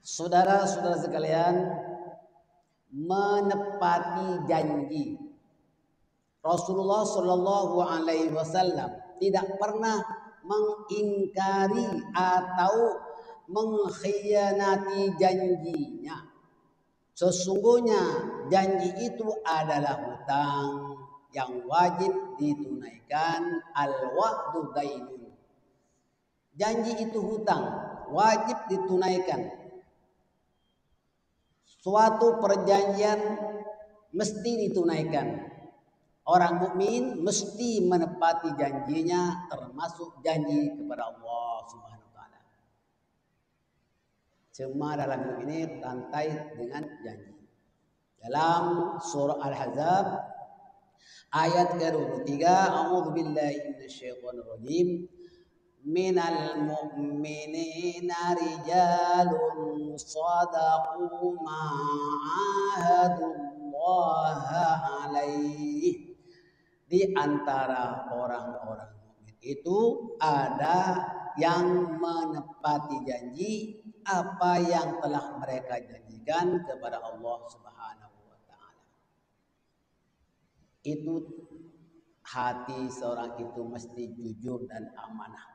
Saudara-saudara sekalian, menepati janji. Rasulullah Shallallahu Alaihi Wasallam tidak pernah mengingkari atau mengkhianati janjinya. Sesungguhnya janji itu adalah hutang yang wajib ditunaikan, al-wa'du dainun. Janji itu hutang, wajib ditunaikan. Suatu perjanjian mesti ditunaikan. Orang mukmin mesti menepati janjinya, termasuk janji kepada Allah Subhanahu wa taala. Cuma dalam hidup ini rantai dengan janji. Dalam surah Al-Ahzab ayat ke-23, a'udzubillahi minasyaitonir rajim. Minal mu'minina rijalun sadaqu ma'ahadullaha alaih. Di antara orang-orang mukmin itu ada yang menepati janji apa yang telah mereka janjikan kepada Allah Subhanahu wa taala. Itu hati seorang itu mesti jujur dan amanah.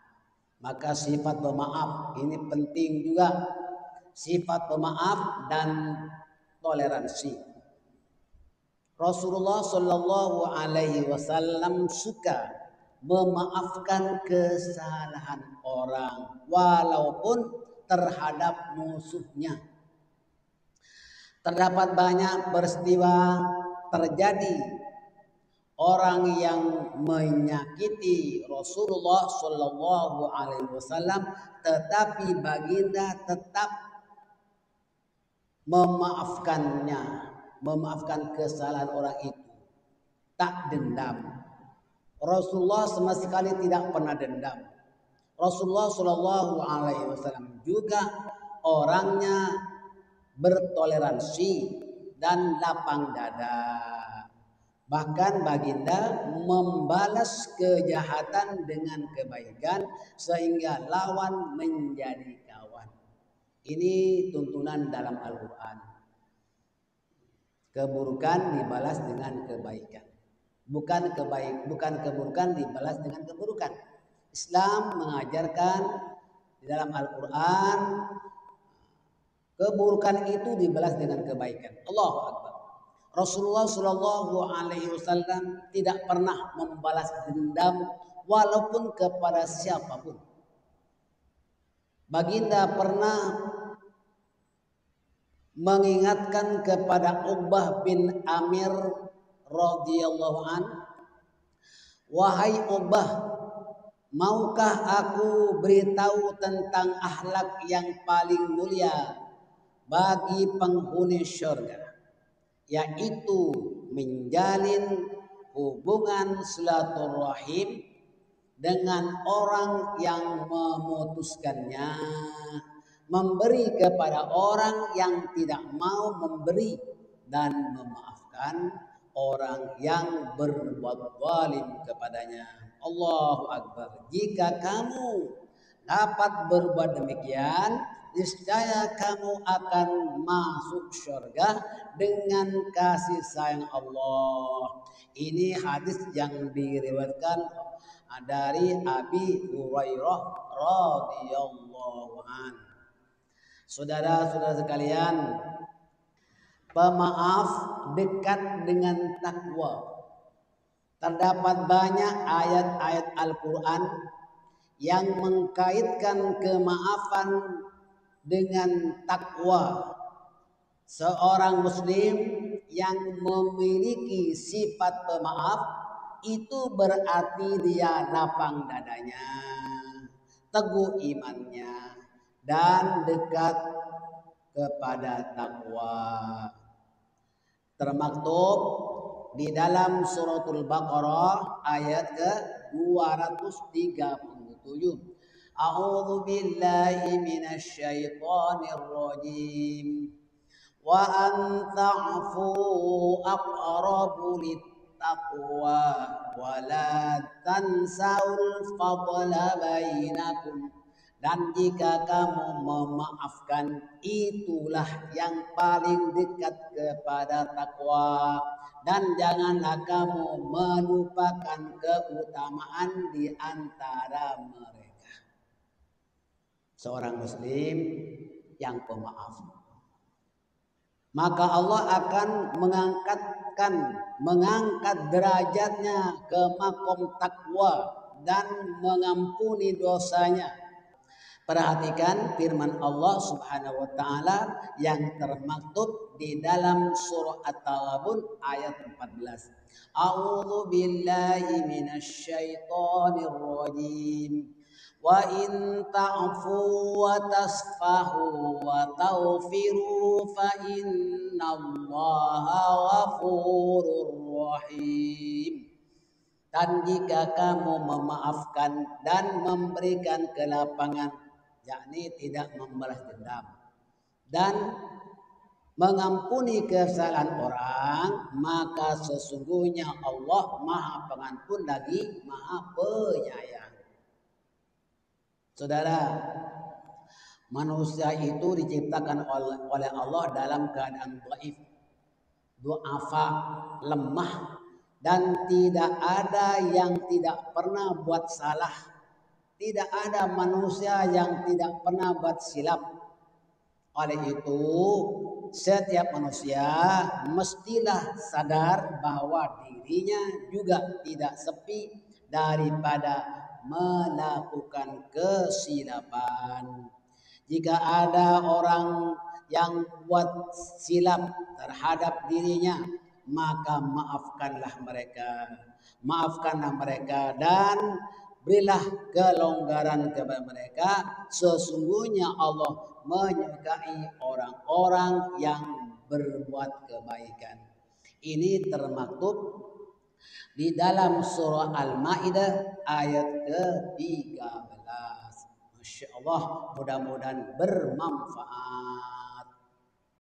Maka sifat pemaaf ini penting juga. Sifat pemaaf dan toleransi. Rasulullah Shallallahu Alaihi Wasallam suka memaafkan kesalahan orang walaupun terhadap musuhnya. Terdapat banyak peristiwa terjadi orang yang menyakiti Rasulullah Shallallahu Alaihi Wasallam, tetapi baginda tetap memaafkannya. Memaafkan kesalahan orang itu, tak dendam. Rasulullah sama sekali tidak pernah dendam. Rasulullah Shallallahu Alaihi Wasallam juga orangnya bertoleransi dan lapang dada. Bahkan baginda membalas kejahatan dengan kebaikan sehingga lawan menjadi kawan. Ini tuntunan dalam Al-Quran. Keburukan dibalas dengan kebaikan. Bukan keburukan dibalas dengan keburukan. Islam mengajarkan di dalam Al-Quran keburukan itu dibalas dengan kebaikan. Allahu Akbar. Rasulullah Shallallahu Alaihi Wasallam tidak pernah membalas dendam walaupun kepada siapapun. Baginda pernah mengingatkan kepada Uqbah bin Amir radhiyallahu an, wahai Uqbah, maukah aku beritahu tentang akhlak yang paling mulia bagi penghuni syurga, yaitu menjalin hubungan silaturahim dengan orang yang memutuskannya, memberi kepada orang yang tidak mau memberi, dan memaafkan orang yang berbuat zalim kepadanya. Allahu Akbar. Jika kamu dapat berbuat demikian, niscaya kamu akan masuk surga dengan kasih sayang Allah. Ini hadis yang diriwayatkan dari Abi Hurairah radhiyallahu anhu. Saudara-saudara sekalian, pemaaf dekat dengan takwa. Terdapat banyak ayat-ayat Al-Quran yang mengkaitkan kemaafan dengan takwa. Seorang muslim yang memiliki sifat pemaaf itu berarti dia lapang dadanya, teguh imannya, dan dekat kepada takwa. Termaktub di dalam suratul Baqarah ayat ke-237. A'udzu billahi minasyaitonir rajim. Wa an ta'fu aqrabu littaqwa wa la tansaul fadla bainakum. Dan jika kamu memaafkan, itulah yang paling dekat kepada takwa. Dan janganlah kamu melupakan keutamaan di antara mereka. Seorang muslim yang pemaaf, maka Allah akan mengangkat derajatnya ke makom takwa dan mengampuni dosanya. Perhatikan firman Allah Subhanahu wa taala yang termaktub di dalam surah At-Taghabun ayat 14. A'udzu billahi minasyaitonir rajim. Wa in ta'fu wa tasfahu wa taghfiru fa innallaha ghafurur rahim. Dan jika kamu memaafkan dan memberikan kelapangan, yakni tidak membalas dendam dan mengampuni kesalahan orang, maka sesungguhnya Allah Maha Pengampun lagi Maha Penyayang. Saudara, manusia itu diciptakan oleh Allah dalam keadaan dhaif, du'afa, lemah, dan tidak ada yang tidak pernah buat salah. Tidak ada manusia yang tidak pernah buat silap. Oleh itu, setiap manusia mestilah sadar bahwa dirinya juga tidak sepi daripada melakukan kesilapan. Jika ada orang yang buat silap terhadap dirinya, maka maafkanlah mereka dan berilah kelonggaran kepada mereka. Sesungguhnya Allah menyukai orang-orang yang berbuat kebaikan. Ini termaktub di dalam surah Al-Maidah ayat ke-13. Masya Allah, mudah-mudahan bermanfaat.